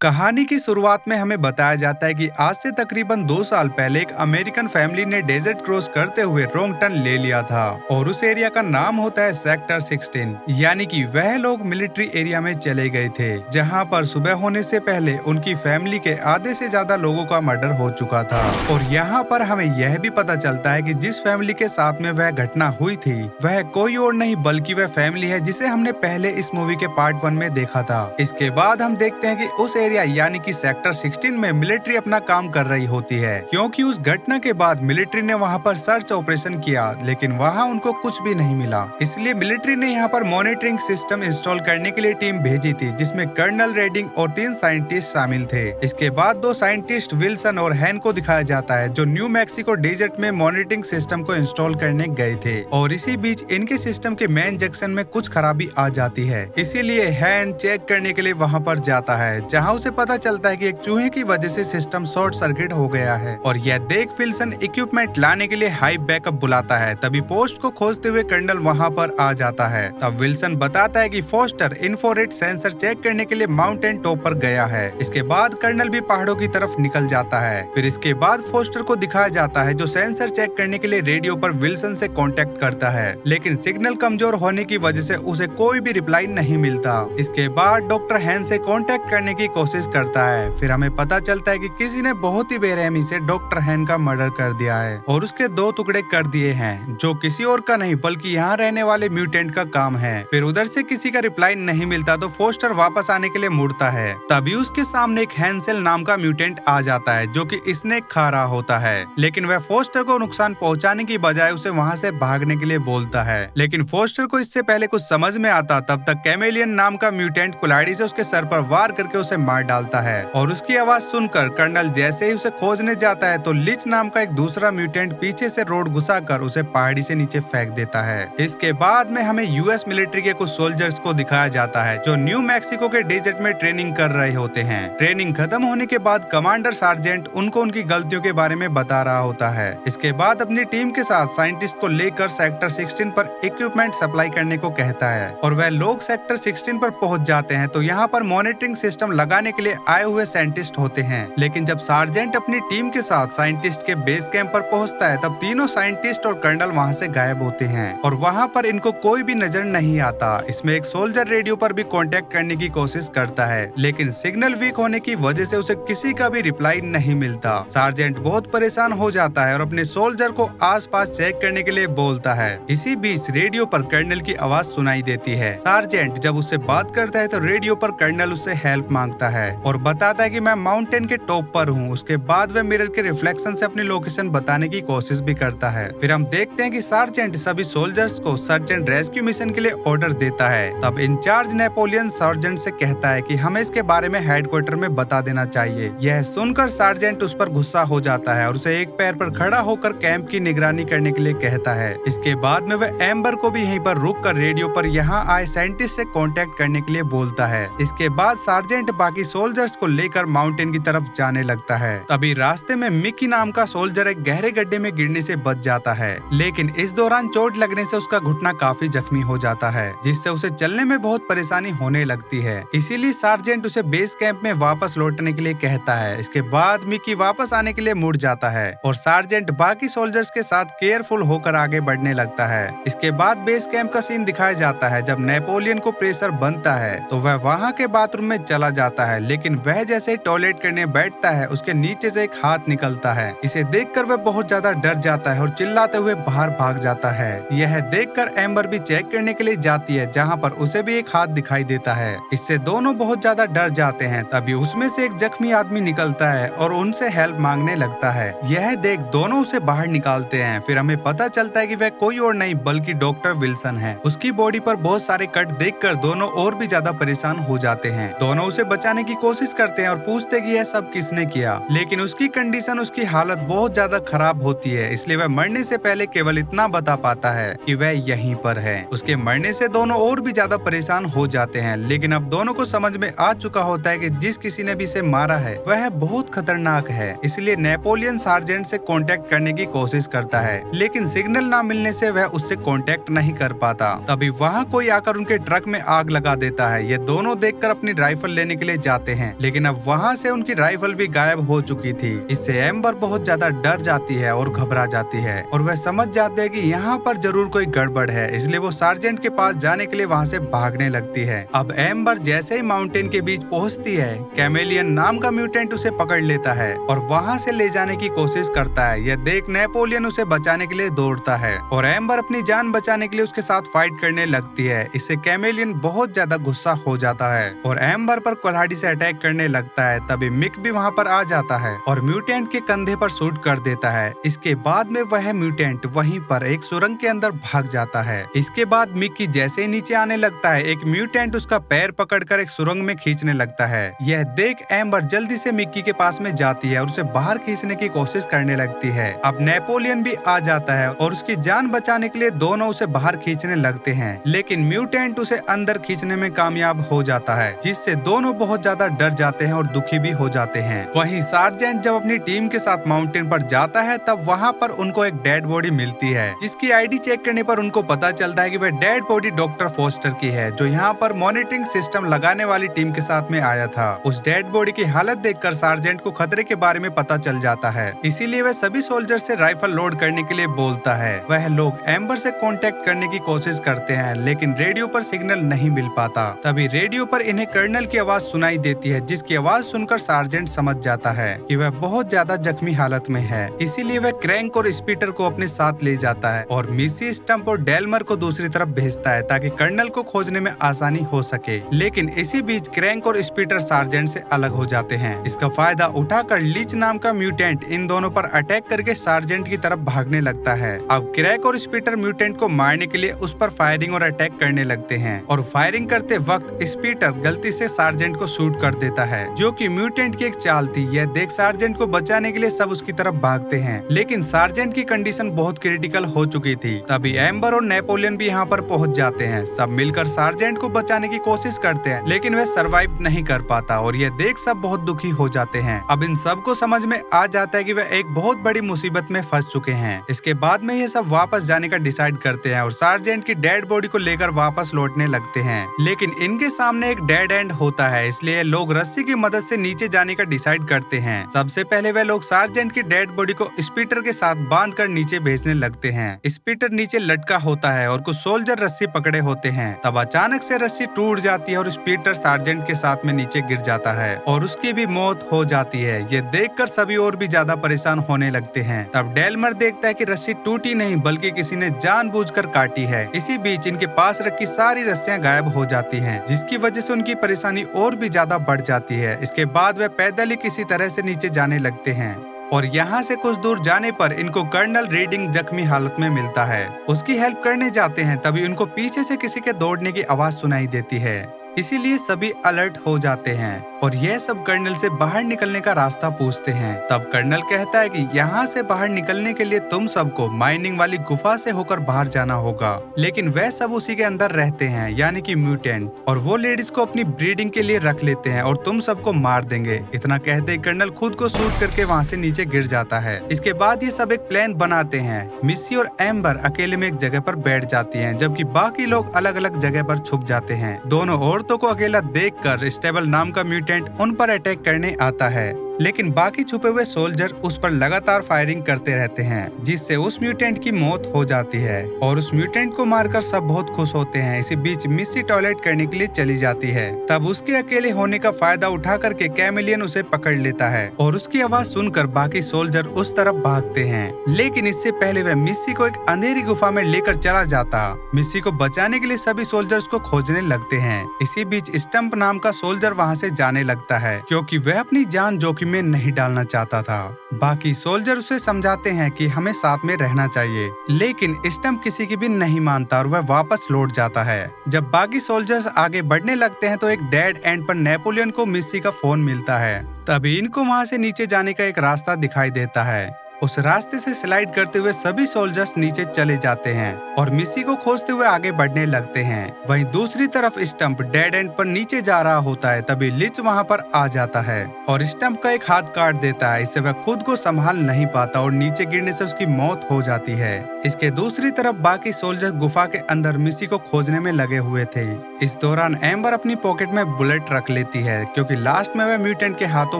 कहानी की शुरुआत में हमें बताया जाता है कि आज से तकरीबन 2 साल पहले एक अमेरिकन फैमिली ने डेजर्ट क्रॉस करते हुए रॉन्ग टर्न ले लिया था और उस एरिया का नाम होता है सेक्टर 16। यानी कि वह लोग मिलिट्री एरिया में चले गए थे जहां पर सुबह होने से पहले उनकी फैमिली के आधे से ज्यादा लोगों का मर्डर हो चुका था। और यहाँ पर हमें यह भी पता चलता है कि जिस फैमिली के साथ में वह घटना हुई थी वह कोई और नहीं बल्कि वह फैमिली है जिसे हमने पहले इस मूवी के पार्ट 1 में देखा था। इसके बाद हम देखते हैं कि उस एरिया यानी कि सेक्टर 16 में मिलिट्री अपना काम कर रही होती है, क्योंकि उस घटना के बाद मिलिट्री ने वहां पर सर्च ऑपरेशन किया लेकिन वहां उनको कुछ भी नहीं मिला। इसलिए मिलिट्री ने यहां पर मॉनिटरिंग सिस्टम इंस्टॉल करने के लिए टीम भेजी थी जिसमें कर्नल रेडिंग और 3 साइंटिस्ट शामिल थे। इसके बाद 2 साइंटिस्ट विल्सन और हैन को दिखाया जाता है जो न्यू मैक्सिको डेजर्ट में मॉनिटरिंग सिस्टम को इंस्टॉल करने गए थे और इसी बीच इनके सिस्टम के मेन जंक्शन में कुछ खराबी आ जाती है। इसीलिए हैन चेक करने के लिए वहां पर जाता है जहां उसे पता चलता है कि एक चूहे की वजह से सिस्टम शॉर्ट सर्किट हो गया है और यह देख विल्सन इक्विपमेंट लाने के लिए हाई बैकअप बुलाता है। तभी पोस्ट को खोजते हुए कर्नल वहां पर आ जाता है। तब विल्सन बताता है कि फोस्टर इंफ्रारेड सेंसर चेक करने के लिए माउंटेन टॉप पर गया है। इसके बाद कर्नल भी पहाड़ों की तरफ निकल जाता है। फिर इसके बाद फोस्टर को दिखाया जाता है जो सेंसर चेक करने के लिए रेडियो पर विल्सन से कांटेक्ट करता है लेकिन सिग्नल कमजोर होने की वजह से उसे कोई भी रिप्लाई नहीं मिलता। इसके बाद डॉक्टर हैन से कांटेक्ट करने की कोशिश करता है। फिर हमें पता चलता है कि किसी ने बहुत ही बेरहमी से डॉक्टर हैन का मर्डर कर दिया है और उसके 2 टुकड़े कर दिए हैं जो किसी और का नहीं बल्कि यहाँ रहने वाले म्यूटेंट का काम है। फिर उधर से किसी का रिप्लाई नहीं मिलता तो फोस्टर वापस आने के लिए मुड़ता है। तभी उसके सामने एक हैंसेल नाम का म्यूटेंट आ जाता है जो कि स्नेक खा रहा होता है लेकिन वह फोस्टर को नुकसान पहुंचाने की बजाय उसे वहां से भागने के लिए बोलता है। लेकिन फोस्टर को इससे पहले कुछ समझ में आता तब तक कैमेलियन नाम का म्यूटेंट कुल्हाड़ी से उसके सर पर वार करके उसे मार डालता है और उसकी आवाज सुनकर कर्नल जैसे ही उसे खोजने जाता है तो लिच नाम का एक दूसरा म्यूटेंट पीछे से रोड घुसाकर उसे पहाड़ी से नीचे फेंक देता है। इसके बाद में हमें यूएस मिलिट्री के कुछ सोल्जर्स को दिखाया जाता है जो न्यू मैक्सिको के डेजर्ट में ट्रेनिंग कर रहे होते हैं। ट्रेनिंग खत्म होने के बाद कमांडर सार्जेंट उनको उनकी गलतियों के बारे में बता रहा होता है। इसके बाद अपनी टीम के साथ साइंटिस्ट को लेकर सेक्टर 16 पर इक्विपमेंट सप्लाई करने को कहता है और वह लोग सेक्टर 16 पर पहुंच जाते हैं तो यहाँ पर मॉनिटरिंग सिस्टम लगाने के लिए आए हुए साइंटिस्ट होते हैं। लेकिन जब सार्जेंट अपनी टीम के साथ साइंटिस्ट के बेस कैंप पर पहुंचता है तब तीनों साइंटिस्ट और कर्नल वहां से गायब होते हैं और वहां पर इनको कोई भी नजर नहीं आता। इसमें एक सोल्जर रेडियो पर भी कांटेक्ट करने की कोशिश करता है लेकिन सिग्नल वीक होने की वजह से उसे किसी का भी रिप्लाई नहीं मिलता। सार्जेंट बहुत परेशान हो जाता है और अपने सोल्जर को आसपास चेक करने के लिए बोलता है। इसी बीच रेडियो पर कर्नल की आवाज सुनाई देती है। सार्जेंट जब उससे बात करता है तो रेडियो पर कर्नल उससे हेल्प मांगता है और बताता है कि मैं माउंटेन के टॉप पर हूँ। उसके बाद वह मिरर के रिफ्लेक्शन से अपनी लोकेशन बताने की कोशिश भी करता है। फिर हम देखते हैं कि सार्जेंट सभी सोल्जर्स को सर्च एंड रेस्क्यू मिशन के लिए ऑर्डर देता है। तब इंचार्ज नेपोलियन सार्जेंट से कहता है कि हमें इसके बारे में हेडक्वार्टर में बता देना चाहिए। यह सुनकर सार्जेंट उस पर गुस्सा हो जाता है और उसे एक पैर पर खड़ा होकर कैंप की निगरानी करने के लिए कहता है। इसके बाद में वह एम्बर को भी यहीं पर रुक कर रेडियो पर यहाँ आए साइंटिस्ट से कांटेक्ट करने के लिए बोलता है। इसके बाद सार्जेंट बाकी सोल्जर्स को लेकर माउंटेन की तरफ जाने लगता है। तभी रास्ते में मिकी नाम का सोल्जर एक गहरे गड्ढे में गिरने से बच जाता है लेकिन इस दौरान चोट लगने से उसका घुटना काफी जख्मी हो जाता है जिससे उसे चलने में बहुत परेशानी होने लगती है। इसीलिए सार्जेंट उसे बेस कैंप में वापस लौटने के लिए कहता है। इसके बाद मिकी वापस आने के लिए मुड़ जाता है और सार्जेंट बाकी सोल्जर्स के साथ केयरफुल होकर आगे बढ़ने लगता है। इसके बाद बेस कैंप का सीन दिखाया जाता है। जब नेपोलियन को प्रेशर बनता है तो वह वहाँ के बाथरूम में चला जाता है लेकिन वह जैसे टॉयलेट करने बैठता है उसके नीचे से एक हाथ निकलता है। इसे देखकर वह बहुत ज्यादा डर जाता है और चिल्लाते हुए बाहर भाग जाता है। यह देखकर एम्बर भी चेक करने के लिए जाती है जहाँ पर उसे भी एक हाथ दिखाई देता है। इससे दोनों बहुत ज्यादा डर जाते हैं। तभी उसमें से एक जख्मी आदमी निकलता है और उनसे हेल्प मांगने लगता है। यह देख दोनों उसे बाहर निकालते हैं। फिर हमें पता चलता है कि वह कोई और नहीं बल्कि डॉक्टर विल्सन है। उसकी बॉडी पर बहुत सारे कट देखकर दोनों और भी ज्यादा परेशान हो जाते हैं। दोनों उसे बचाने की कोशिश करते हैं और पूछते कि यह सब किसने किया लेकिन उसकी कंडीशन उसकी हालत बहुत ज्यादा खराब होती है इसलिए वह मरने से पहले केवल इतना बता पाता है कि वह यहीं पर है। उसके मरने से दोनों और भी ज्यादा परेशान हो जाते हैं लेकिन अब दोनों को समझ में आ चुका होता है कि जिस किसी ने भी इसे मारा है वह बहुत खतरनाक है। इसलिए नेपोलियन सार्जेंट से कांटेक्ट करने की कोशिश करता है लेकिन सिग्नल ना मिलने से वह उससे कांटेक्ट नहीं कर पाता। तभी वहाँ कोई आकर उनके ट्रक में आग लगा देता है। ये दोनों देखकर अपनी राइफल लेने के लिए जाते हैं, लेकिन अब वहाँ से उनकी राइफल भी गायब हो चुकी थी। इससे एम्बर बहुत ज्यादा डर जाती है और घबरा जाती है और वह समझ जाते हैं कि यहाँ पर जरूर कोई गड़बड़ है, इसलिए वो सार्जेंट के पास जाने के लिए वहाँ से भागने लगती है। अब एम्बर जैसे ही माउंटेन के बीच पहुँचती है, कैमेलियन नाम का म्यूटेंट उसे पकड़ लेता है और वहाँ से ले जाने की कोशिश करता है। यह देख नेपोलियन उसे बचाने के लिए दौड़ता है और एम्बर अपनी जान बचाने के लिए उसके साथ फाइट करने लगती है। इससे कैमेलियन बहुत ज्यादा गुस्सा हो जाता है और एम्बर पर कुल्हाड़ी से अटैक करने लगता है। तभी मिक भी वहाँ पर आ जाता है और म्यूटेंट के कंधे पर शूट कर देता है। इसके बाद में वह म्यूटेंट वहीं पर एक सुरंग के अंदर भाग जाता है। इसके बाद मिकी जैसे ही नीचे आने लगता है, एक म्यूटेंट उसका पैर पकड़कर एक सुरंग में खींचने लगता है। यह देख एम्बर जल्दी से मिक्की के पास में जाती है और उसे बाहर खींचने की कोशिश करने लगती है। अब नेपोलियन भी आ जाता है और उसकी जान बचाने के लिए दोनों उसे बाहर खींचने लगते हैं, लेकिन म्यूटेंट उसे अंदर खींचने में कामयाब हो जाता है, जिससे दोनों बहुत ज्यादा डर जाते हैं और दुखी भी हो जाते हैं। वहीं सार्जेंट जब अपनी टीम के साथ माउंटेन पर जाता है, तब वहाँ पर उनको एक डेड बॉडी मिलती है, जिसकी आईडी चेक करने पर उनको पता चलता है कि वह डेड बॉडी डॉक्टर फोस्टर की है, जो यहाँ पर मॉनिटरिंग सिस्टम लगाने वाली टीम के साथ में आया था। उस डेड बॉडी की हालत देखकर सार्जेंट को खतरे के बारे में पता चल जाता है, इसीलिए वह सभी सोल्जर से राइफल लोड करने के लिए बोलता है। वह लोग एम्बर से कांटेक्ट करने की कोशिश करते हैं, लेकिन रेडियो पर सिग्नल नहीं मिल पाता। तभी रेडियो पर इन्हें कर्नल की आवाज सुनाई देती है, जिसकी आवाज सुनकर सार्जेंट समझ जाता है कि वह बहुत ज्यादा जख्मी हालत में है। इसीलिए वह क्रैंक और स्पीटर को अपने साथ ले जाता है और मिसी, स्टंप और डेल्मर को दूसरी तरफ भेजता है, ताकि कर्नल को खोजने में आसानी हो सके। लेकिन इसी बीच क्रैंक और स्पीटर सार्जेंट से अलग हो जाते हैं। इसका फायदा उठाकर लीच नाम का म्यूटेंट इन दोनों पर अटैक करके सार्जेंट की तरफ भागने लगता है। अब क्रैक और स्पीटर म्यूटेंट को मारने के लिए उस पर फायरिंग और अटैक करने लगते हैं और फायरिंग करते वक्त स्पीटर गलती से सार्जेंट को शूट कर देता है, जो कि म्यूटेंट की एक चाल थी। यह देख सार्जेंट को बचाने के लिए सब उसकी तरफ भागते हैं, लेकिन सार्जेंट की कंडीशन बहुत क्रिटिकल हो चुकी थी। तभी एम्बर और नेपोलियन भी यहाँ पर पहुँच जाते हैं। सब मिलकर सार्जेंट को बचाने की कोशिश करते हैं, लेकिन वह सर्वाइव नहीं कर पाता और यह देख सब बहुत दुखी हो जाते हैं। अब इन सब को समझ में आ जाता है कि वह एक बहुत बड़ी मुसीबत में फंस चुके हैं। इसके बाद में ये सब वापस जाने का डिसाइड करते हैं और सार्जेंट की डेड बॉडी को लेकर वापस लौटने लगते हैं, लेकिन इनके सामने एक डेड एंड होता है, इसलिए लोग रस्सी की मदद से नीचे जाने का डिसाइड करते हैं। सबसे पहले वे लोग सार्जेंट की डेड बॉडी को स्पीटर के साथ बांधकर नीचे भेजने लगते हैं। स्पीटर नीचे लटका होता है और कुछ सोल्जर रस्सी पकड़े होते हैं। तब अचानक से रस्सी टूट जाती है और स्पीटर सार्जेंट के साथ में नीचे गिर जाता है और उसकी भी मौत हो जाती है। ये देखकर सभी और भी ज्यादा परेशान होने लगते हैं। तब डेल्मर देखता है कि रस्सी टूटी नहीं बल्कि किसी ने जानबूझकर काटी है। इसी बीच इनके पास रखी सारी रस्सियां गायब हो जाती हैं, जिसकी वजह से उनकी परेशानी और भी ज्यादा बढ़ जाती है। इसके बाद वे पैदल ही किसी तरह से नीचे जाने लगते हैं और यहाँ से कुछ दूर जाने पर इनको कर्नल रीडिंग जख्मी हालत में मिलता है। उसकी हेल्प करने जाते हैं, तभी उनको पीछे से किसी के दौड़ने की आवाज सुनाई देती है, इसीलिए सभी अलर्ट हो जाते हैं और यह सब कर्नल से बाहर निकलने का रास्ता पूछते हैं। तब कर्नल कहता है कि यहाँ से बाहर निकलने के लिए तुम सबको माइनिंग वाली गुफा से होकर बाहर जाना होगा, लेकिन वह सब उसी के अंदर रहते हैं, यानी कि म्यूटेंट, और वो लेडीज को अपनी ब्रीडिंग के लिए रख लेते हैं और तुम सबको मार देंगे। इतना कहते ही कर्नल खुद को शूट करके वहाँ से नीचे गिर जाता है। इसके बाद ये सब एक प्लान बनाते हैं। मिस्सी और एम्बर अकेले में एक जगह पर बैठ जाती हैं, जबकि बाकी लोग अलग अलग जगह पर छुप जाते हैं। दोनों औरतों को अकेला देखकर स्टेबल नाम का म्यूटेंट उन पर अटैक करने आता है, लेकिन बाकी छुपे हुए सोल्जर उस पर लगातार फायरिंग करते रहते हैं, जिससे उस म्यूटेंट की मौत हो जाती है और उस म्यूटेंट को मारकर सब बहुत खुश होते हैं। इसी बीच मिस्सी टॉयलेट करने के लिए चली जाती है। तब उसके अकेले होने का फायदा उठा करके कैमेलियन उसे पकड़ लेता है और उसकी आवाज सुनकर बाकी सोल्जर उस तरफ भागते हैं, लेकिन इससे पहले वह मिस्सी को एक अंधेरी गुफा में लेकर चला जाता। मिस्सी को बचाने के लिए सभी सोल्जर्स को खोजने लगते हैं। इसी बीच स्टंप नाम का सोल्जर वहाँ से जाने लगता है, क्योंकि वह अपनी जान जोखिम में नहीं डालना चाहता था। बाकी सोल्जर उसे समझाते हैं कि हमें साथ में रहना चाहिए, लेकिन स्टंप किसी की भी नहीं मानता और वह वापस लौट जाता है। जब बाकी सोल्जर्स आगे बढ़ने लगते हैं तो एक डेड एंड पर नेपोलियन को मिस्सी का फोन मिलता है। तभी इनको वहाँ से नीचे जाने का एक रास्ता दिखाई देता है। उस रास्ते से स्लाइड करते हुए सभी सोल्जर्स नीचे चले जाते हैं और मिसी को खोजते हुए आगे बढ़ने लगते हैं। वहीं दूसरी तरफ स्टंप डेड एंड पर नीचे जा रहा होता है, तभी लिच वहां पर आ जाता है और स्टंप का एक हाथ काट देता है। इससे वह खुद को संभाल नहीं पाता और नीचे गिरने से उसकी मौत हो जाती है। इसके दूसरी तरफ बाकी सोल्जर गुफा के अंदर मिसी को खोजने में लगे हुए थे। इस दौरान एम्बर अपनी पॉकेट में बुलेट रख लेती है क्योंकि लास्ट में वह म्यूटेंट के हाथों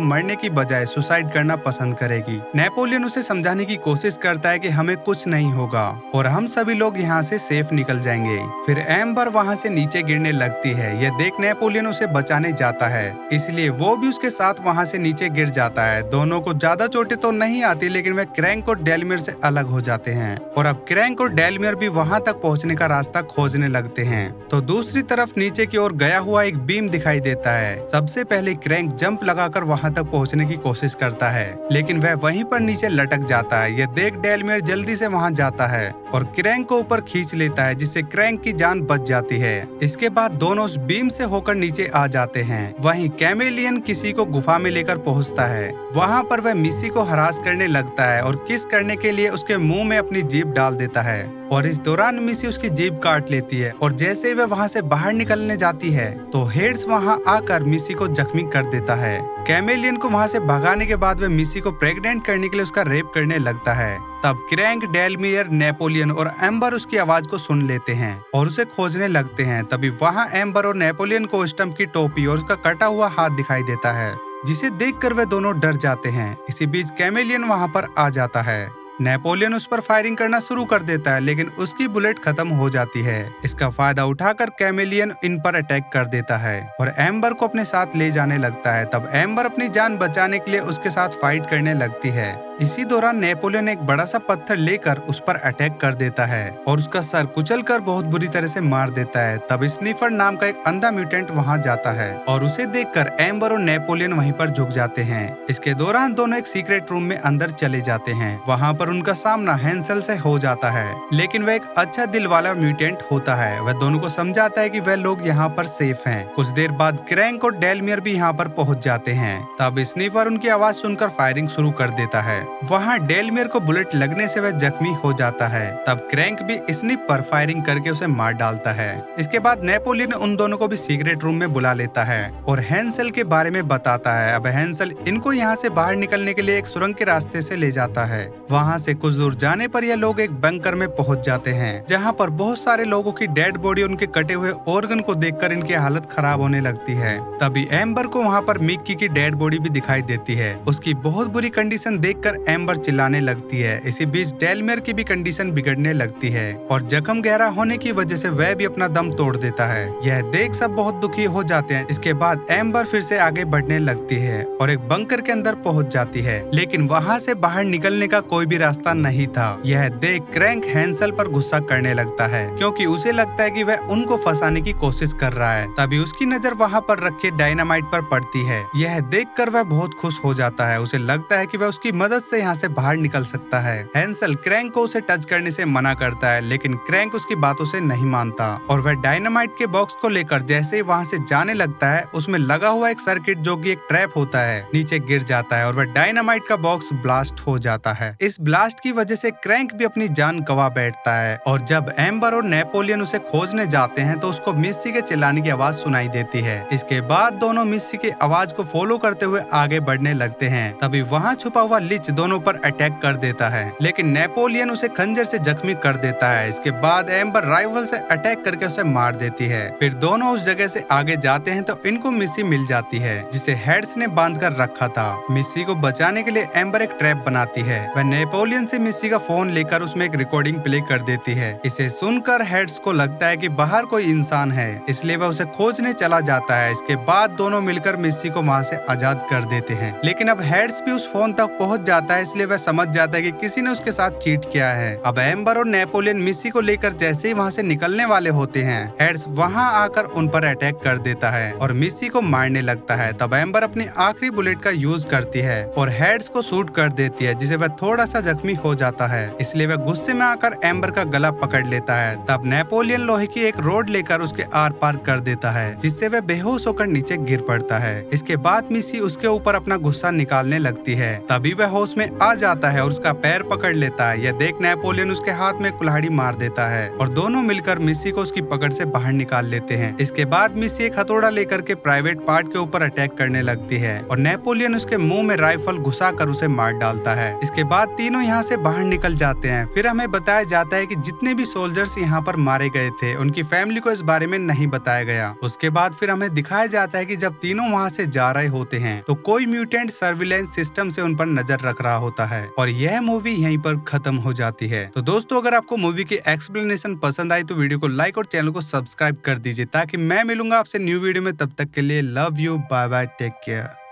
मरने की बजाय सुसाइड करना पसंद करेगी। नेपोलियन उसे समझाने की कोशिश करता है कि हमें कुछ नहीं होगा और हम सभी लोग यहाँ से सेफ निकल जाएंगे। फिर एम्बर वहाँ से नीचे गिरने लगती है। यह देख नेपोलियन उसे बचाने जाता है, इसलिए वो भी उसके साथ वहाँ से नीचे गिर जाता है। दोनों को ज्यादा चोटें तो नहीं आती, लेकिन वे क्रैंक और डेलमियर से अलग हो जाते हैं और अब क्रैंक और डेलमियर भी वहाँ तक पहुँचने का रास्ता खोजने लगते हैं। तो दूसरी तरफ नीचे की ओर गया हुआ एक बीम दिखाई देता है। सबसे पहले क्रैंक जंप लगाकर वहाँ तक पहुँचने की कोशिश करता है, लेकिन वह वहीं पर नीचे लटक जाता है। यह देख डेलमियर जल्दी से वहाँ जाता है और क्रैंक को ऊपर खींच लेता है, जिससे क्रैंक की जान बच जाती है। इसके बाद दोनों उस बीम से होकर नीचे आ जाते हैं। वहीं कैमेलियन किसी को गुफा में लेकर पहुँचता है। वहाँ पर वह मिसी को हरास करने लगता है और किस करने के लिए उसके मुंह में अपनी जीभ डाल देता है और इस दौरान मिसी उसकी जीभ काट लेती है और जैसे ही वह वहाँ से बाहर निकलने जाती है तो हेड्स वहाँ आकर मिसी को जख्मी कर देता है। कैमेलियन को वहाँ से भगाने के बाद वह मिसी को प्रेग्नेंट करने के लिए उसका रेप करने लगता है। तब क्रैंक, डेलमियर, नेपोलियन और एम्बर उसकी आवाज को सुन लेते हैं और उसे खोजने लगते हैं। तभी वहाँ एम्बर और नेपोलियन को स्टंप की टोपी और उसका कटा हुआ हाथ दिखाई देता है, जिसे देखकर वे दोनों डर जाते हैं। इसी बीच कैमेलियन वहाँ पर आ जाता है। नेपोलियन उस पर फायरिंग करना शुरू कर देता है, लेकिन उसकी बुलेट खत्म हो जाती है। इसका फायदा उठाकर कैमेलियन इन पर अटैक कर देता है और एम्बर को अपने साथ ले जाने लगता है। तब एम्बर अपनी जान बचाने के लिए उसके साथ फाइट करने लगती है। इसी दौरान नेपोलियन एक बड़ा सा पत्थर लेकर उस पर अटैक कर देता है और उसका सर कुचलकर बहुत बुरी तरह से मार देता है। तब स्नीफर नाम का एक अंधा म्यूटेंट वहां जाता है और उसे देखकर एम्बर और नेपोलियन वहीं पर झुक जाते हैं। इसके दौरान दोनों एक सीक्रेट रूम में अंदर चले जाते हैं। वहां पर उनका सामना हैंसल से हो जाता है, लेकिन वह एक अच्छा दिल वाला म्यूटेंट होता है। वह दोनों को समझाता है कि वह लोग यहाँ पर सेफ हैं। कुछ देर बाद क्रैंक और डेलमियर भी यहाँ पर पहुँच जाते हैं। तब स्नीफर उनकी आवाज सुनकर फायरिंग शुरू कर देता है। वहाँ डेलमियर को बुलेट लगने से वह जख्मी हो जाता है। तब क्रैंक भी स्निप पर फायरिंग करके उसे मार डालता है। इसके बाद नेपोलियन उन दोनों को भी सीक्रेट रूम में बुला लेता है और हैंसल के बारे में बताता है। अब हैंसल इनको यहाँ से बाहर निकलने के लिए एक सुरंग के रास्ते से ले जाता है। वहाँ से कुछ दूर जाने पर यह लोग एक बंकर में पहुँच जाते हैं, जहाँ पर बहुत सारे लोगों की डेड बॉडी उनके कटे हुए ऑर्गन को देखकर इनकी हालत खराब होने लगती है। तभी एम्बर को वहाँ पर मिक्की की डेड बॉडी भी दिखाई देती है। उसकी बहुत बुरी कंडीशन देखकर एम्बर चिल्लाने लगती है। इसी बीच डेलमियर की भी कंडीशन बिगड़ने लगती है और जख्म गहरा होने की वजह से वह भी अपना दम तोड़ देता है। यह देख सब बहुत दुखी हो जाते हैं। इसके बाद एम्बर फिर से आगे बढ़ने लगती है और एक बंकर के अंदर पहुंच जाती है, लेकिन वहां से बाहर निकलने का कोई भी रास्ता नहीं था। यह देख क्रैंक हैंसल पर गुस्सा करने लगता है, क्योंकि उसे लगता है कि वह उनको फंसाने की कोशिश कर रहा है। तभी उसकी नजर वहां पर रखे डायनामाइट पर पड़ती है। यह देखकर वह बहुत खुश हो जाता है। उसे लगता है कि वह उसकी मदद से यहाँ से बाहर निकल सकता है। हैंसल क्रैंक को उसे टच करने से मना करता है, लेकिन क्रैंक उसकी बातों से नहीं मानता और वह डायनामाइट के बॉक्स को लेकर जैसे ही वहाँ से जाने लगता है, उसमें लगा हुआ एक सर्किट जो कि एक ट्रैप होता है नीचे गिर जाता है और वह डायनामाइट का बॉक्स ब्लास्ट हो जाता है। इस ब्लास्ट की वजह से क्रैंक भी अपनी जान गंवा बैठता है और जब एम्बर और नेपोलियन उसे खोजने जाते हैं तो उसको मिस्सी के चिल्लाने की आवाज सुनाई देती है। इसके बाद दोनों मिस्सी की आवाज को फॉलो करते हुए आगे बढ़ने लगते हैं। तभी वहाँ छुपा हुआ लिच दोनों पर अटैक कर देता है, लेकिन नेपोलियन उसे खंजर से जख्मी कर देता है। इसके बाद एम्बर राइवल से अटैक करके उसे मार देती है। फिर दोनों उस जगह से आगे जाते हैं तो इनको मिस्सी मिल जाती है, जिसे हेड्स ने बांध कर रखा था। मिस्सी को बचाने के लिए एम्बर एक ट्रैप बनाती है। वह नेपोलियन से मिस्सी का फोन लेकर उसमें एक रिकॉर्डिंग प्ले कर देती है। इसे सुनकर हेड्स को लगता है कि बाहर कोई इंसान है, इसलिए वह उसे खोजने चला जाता है। इसके बाद दोनों मिलकर मिस्सी को वहाँ से आजाद कर देते हैं, लेकिन अब हेड्स भी उस फोन तक पहुँच जाता है, इसलिए वह समझ जाता है कि किसी ने उसके साथ चीट किया है। अब एम्बर और नेपोलियन मिस्सी को लेकर जैसे ही वहाँ से निकलने वाले होते हैं, हेड्स वहाँ आकर उन पर अटैक कर देता है और मिस्सी को मारने लगता है। तब एम्बर अपनी आखिरी बुलेट का यूज करती है और हेड्स को शूट कर देती है, जिसे वह थोड़ा सा जख्मी हो जाता है, इसलिए वह गुस्से में आकर एम्बर का गला पकड़ लेता है। तब नेपोलियन लोहे की एक रोड लेकर उसके आर पार कर देता है, जिससे वह बेहोश होकर नीचे गिर पड़ता है। इसके बाद मिसी उसके ऊपर अपना गुस्सा निकालने लगती है। तभी वह होश में आ जाता है और उसका पैर पकड़ लेता है। यह देख नेपोलियन उसके हाथ में कुल्हाड़ी मार देता है और दोनों मिलकर मिसी को उसकी पकड़ से बाहर निकाल लेते हैं। इसके बाद मिसी एक हथौड़ा लेकर के प्राइवेट पार्ट के ऊपर अटैक करने लगती है और नेपोलियन उसके मुंह में राइफल घुसा कर उसे मार डालता है। इसके बाद तीनों यहाँ से बाहर निकल जाते हैं। फिर हमें बताया जाता है कि जितने भी सोल्जर्स यहाँ पर मारे गए थे उनकी फैमिली को इस बारे में नहीं बताया गया। उसके बाद फिर हमें दिखाया जाता है कि जब तीनों वहाँ से जा रहे होते हैं तो कोई म्यूटेंट सर्विलेंस सिस्टम से उन पर नजर रख रहा होता है और यह मूवी यहीं पर खत्म हो जाती है। तो दोस्तों, अगर आपको मूवी की एक्सप्लेनेशन पसंद आई तो वीडियो को लाइक और चैनल को सब्सक्राइब कर दीजिए, ताकि मैं मिलूंगा आपसे न्यू वीडियो में। तब तक के लिए love you, bye bye, take care.